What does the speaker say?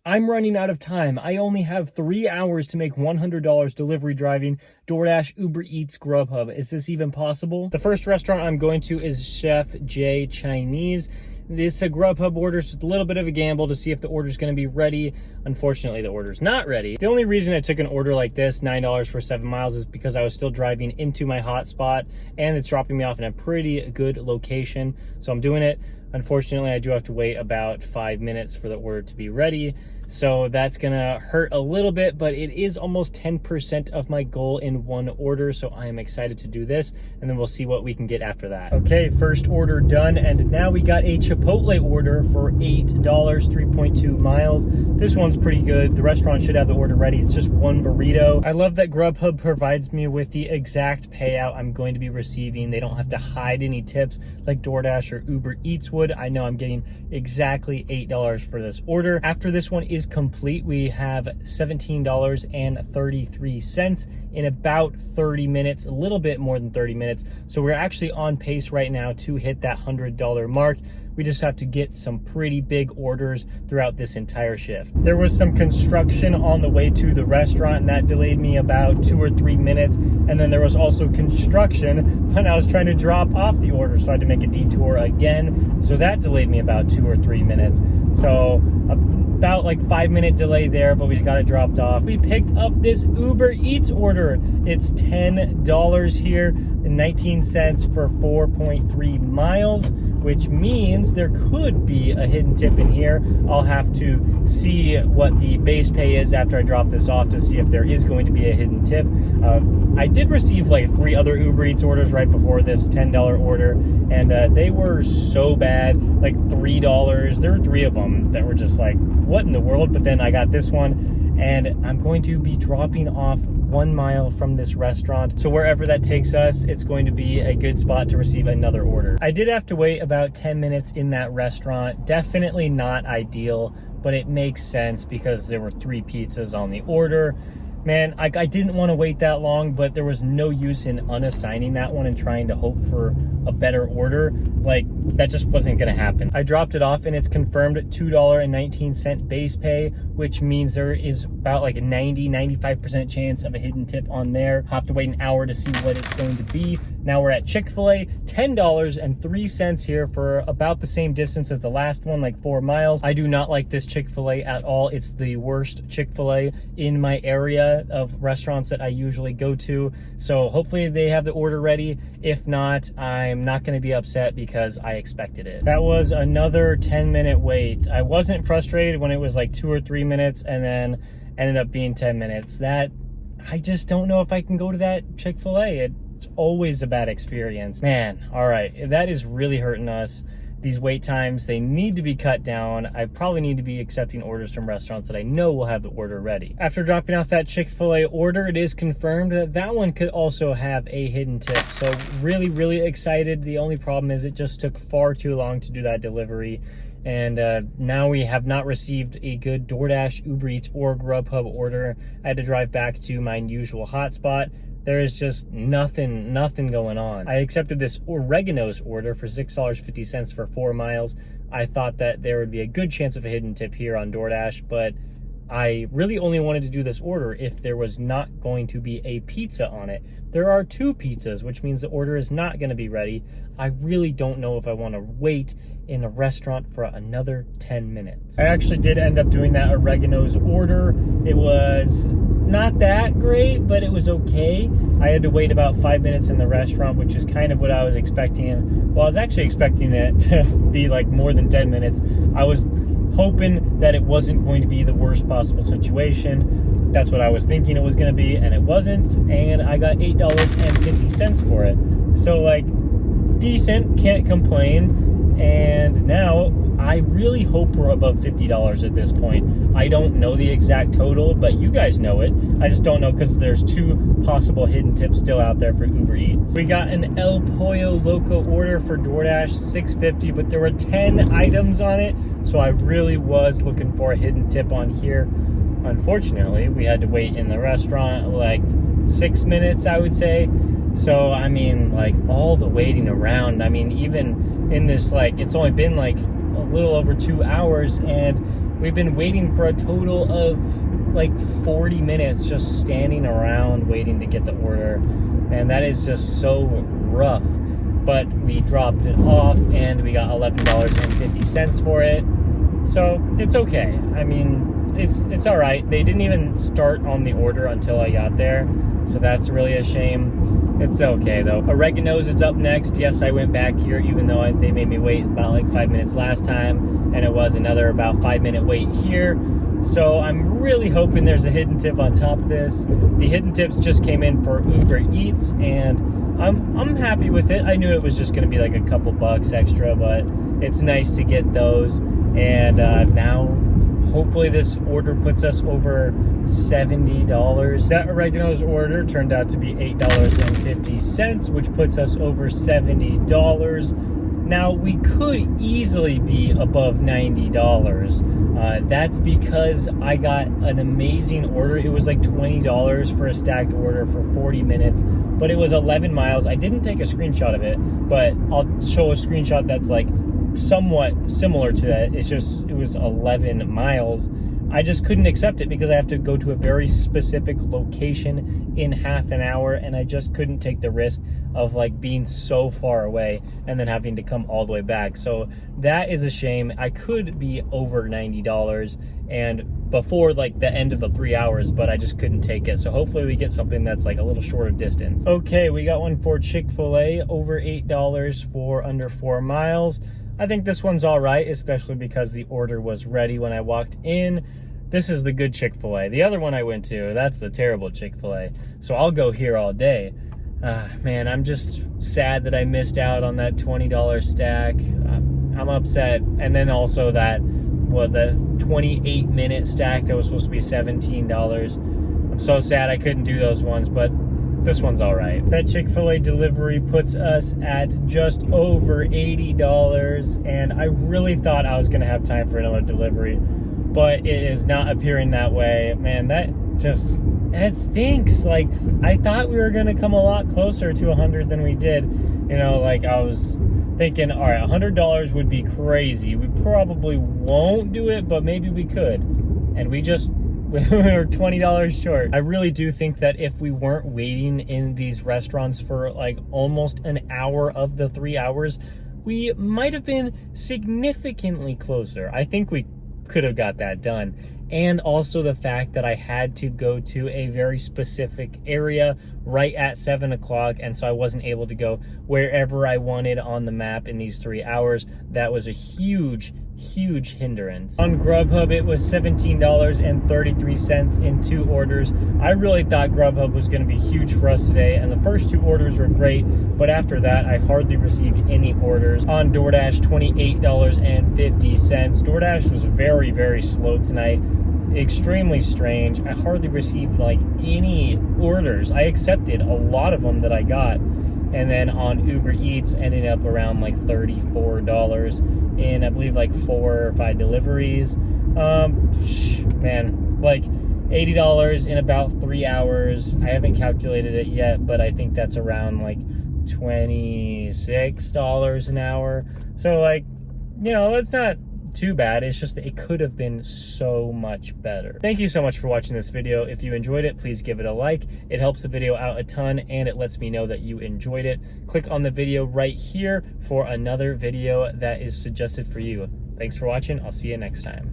I'm running out of time. I only have 3 hours to make $100 delivery driving, DoorDash, Uber Eats, Grubhub. Is this even possible? The first restaurant I'm going to is Chef J Chinese. It's a Grubhub order, so it's a little bit of a gamble to see if the order's gonna be ready. Unfortunately, the order's not ready. The only reason I took an order like this, $9 for 7 miles, is because I was still driving into my hotspot and it's dropping me off in a pretty good location. So I'm doing it. Unfortunately, I do have to wait about 5 minutes for the order to be ready. So that's gonna hurt a little bit, but it is almost 10% of my goal in one order. So I am excited to do this, and then we'll see what we can get after that. Okay, first order done. And now we got a Chipotle order for $8, 3.2 miles. This one's pretty good. The restaurant should have the order ready. It's just one burrito. I love that Grubhub provides me with the exact payout I'm going to be receiving. They don't have to hide any tips like DoorDash or Uber Eats would. I know I'm getting exactly $8 for this order. After this one is complete, we have $17.33 in about 30 minutes, a little bit more than 30 minutes. So we're actually on pace right now to hit that $100 mark. We just have to get some pretty big orders throughout this entire shift. There was some construction on the way to the restaurant, and that delayed me about 2 or 3 minutes. And then there was also construction when I was trying to drop off the order, so I had to make a detour again. So that delayed me about 2 or 3 minutes. So about like 5-minute delay there, but we got it dropped off. We picked up this Uber Eats order. It's $10 here and 19 cents for 4.3 miles, which means there could be a hidden tip in here. I'll have to see what the base pay is after I drop this off to see if there is going to be a hidden tip. I did receive like 3 other Uber Eats orders right before this $10 order, and they were so bad, like $3. There were 3 of them that were just like, what in the world? But then I got this one, and I'm going to be dropping off 1 mile from this restaurant. So wherever that takes us, it's going to be a good spot to receive another order. I did have to wait about 10 minutes in that restaurant. Definitely not ideal, but it makes sense because there were 3 pizzas on the order. Man, I didn't want to wait that long, but there was no use in unassigning that one and trying to hope for a better order. Like, that just wasn't going to happen. I dropped it off, and it's confirmed $2.19 base pay, which means there is about like a 95% chance of a hidden tip on there. I'll have to wait an hour to see what it's going to be. Now we're at Chick-fil-A, $10.03 here for about the same distance as the last one, like 4 miles. I do not like this Chick-fil-A at all. It's the worst Chick-fil-A in my area of restaurants that I usually go to. So hopefully they have the order ready. If not, I'm not going to be upset because I expected it. That was another 10-minute wait. I wasn't frustrated when it was like 2 or 3 minutes and then ended up being 10 minutes. That, I just don't know if I can go to that Chick-fil-A. It's always a bad experience. Man, all right, that is really hurting us. These wait times, they need to be cut down. I probably need to be accepting orders from restaurants that I know will have the order ready. After dropping off that Chick-fil-A order, it is confirmed that that one could also have a hidden tip. So really, really excited. The only problem is it just took far too long to do that delivery. And now we have not received a good DoorDash, Uber Eats, or Grubhub order. I had to drive back to my usual hotspot. There is just nothing going on. I accepted this oregano's order for $6.50 for 4 miles. I thought that there would be a good chance of a hidden tip here on DoorDash, but I really only wanted to do this order if there was not going to be a pizza on it. There are 2 pizzas, which means the order is not going to be ready. I really don't know if I want to wait in a restaurant for another 10 minutes. I actually did end up doing that oregano's order. It was not that great, but it was okay. I had to wait about 5 minutes in the restaurant, which is kind of what I was expecting. Well, I was actually expecting it to be like more than 10 minutes. I was hoping that it wasn't going to be the worst possible situation. That's what I was thinking it was going to be, and it wasn't. And I got $8.50 for it. So like, decent, can't complain. And now I really hope we're above $50 at this point. I don't know the exact total, but you guys know it. I just don't know because there's 2 possible hidden tips still out there for Uber Eats. We got an El Pollo Loco order for DoorDash, $6.50, but there were 10 items on it, so I really was looking for a hidden tip on here. Unfortunately, we had to wait in the restaurant like 6 minutes, I would say. So, I mean, like, all the waiting around, I mean, even in this, like, it's only been like a little over 2 hours, and we've been waiting for a total of like 40 minutes just standing around waiting to get the order. And that is just so rough. But we dropped it off and we got $11.50 for it. So it's okay. I mean, it's all right. They didn't even start on the order until I got there. So that's really a shame. It's okay though. Oregano's is up next. Yes, I went back here even though they made me wait about like 5 minutes last time. And it was another about 5-minute wait here. So I'm really hoping there's a hidden tip on top of this. The hidden tips just came in for Uber Eats and I'm happy with it. I knew it was just going to be like a couple bucks extra, but it's nice to get those. And now hopefully this order puts us over $70. That oregano's order turned out to be $8.50, which puts us over $70. Now we could easily be above $90. That's because I got an amazing order. It was like $20 for a stacked order for 40 minutes, but it was 11 miles. I didn't take a screenshot of it, but I'll show a screenshot that's like somewhat similar to that. It's just, it was 11 miles. I just couldn't accept it because I have to go to a very specific location in half an hour, and I just couldn't take the risk of like being so far away and then having to come all the way back. So that is a shame. I could be over $90 and before like the end of the 3 hours, but I just couldn't take it. So hopefully we get something that's like a little shorter distance. Okay, we got one for Chick-fil-A, over $8 for under 4 miles. I think this one's all right, especially because the order was ready when I walked in. This is the good Chick-fil-A. The other one I went to, that's the terrible Chick-fil-A. So I'll go here all day. Man, I'm just sad that I missed out on that $20 stack. I'm upset. And then also that, the 28-minute stack that was supposed to be $17. I'm so sad I couldn't do those ones, but this one's all right. That Chick-fil-A delivery puts us at just over $80, and I really thought I was gonna have time for another delivery, but it is not appearing that way. Man, that stinks. Like, I thought we were gonna come a lot closer to 100 than we did. You know, like I was thinking, all right, $100 would be crazy. We probably won't do it, but maybe we could. And we were $20 short. I really do think that if we weren't waiting in these restaurants for like almost an hour of the 3 hours, we might have been significantly closer. I think we could have got that done. And also the fact that I had to go to a very specific area right at 7 o'clock, and so I wasn't able to go wherever I wanted on the map in these 3 hours. That was a huge hindrance. On Grubhub, it was $17.33 in 2 orders. I really thought Grubhub was going to be huge for us today, and the first 2 orders were great, but after that, I hardly received any orders. On DoorDash, $28.50. DoorDash was very slow tonight. Extremely strange. I hardly received like any orders. I accepted a lot of them that I got. And then on Uber Eats, ended up around like $34 in, I believe, like 4 or 5 deliveries. Man, like $80 in about 3 hours. I haven't calculated it yet, but I think that's around like $26 an hour. So like, you know, that's not too bad. It's just that it could have been so much better. Thank you so much for watching this video. If you enjoyed it, please give it a like. It helps the video out a ton, and it lets me know that you enjoyed it. Click on the video right here for another video that is suggested for you. Thanks for watching. I'll see you next time.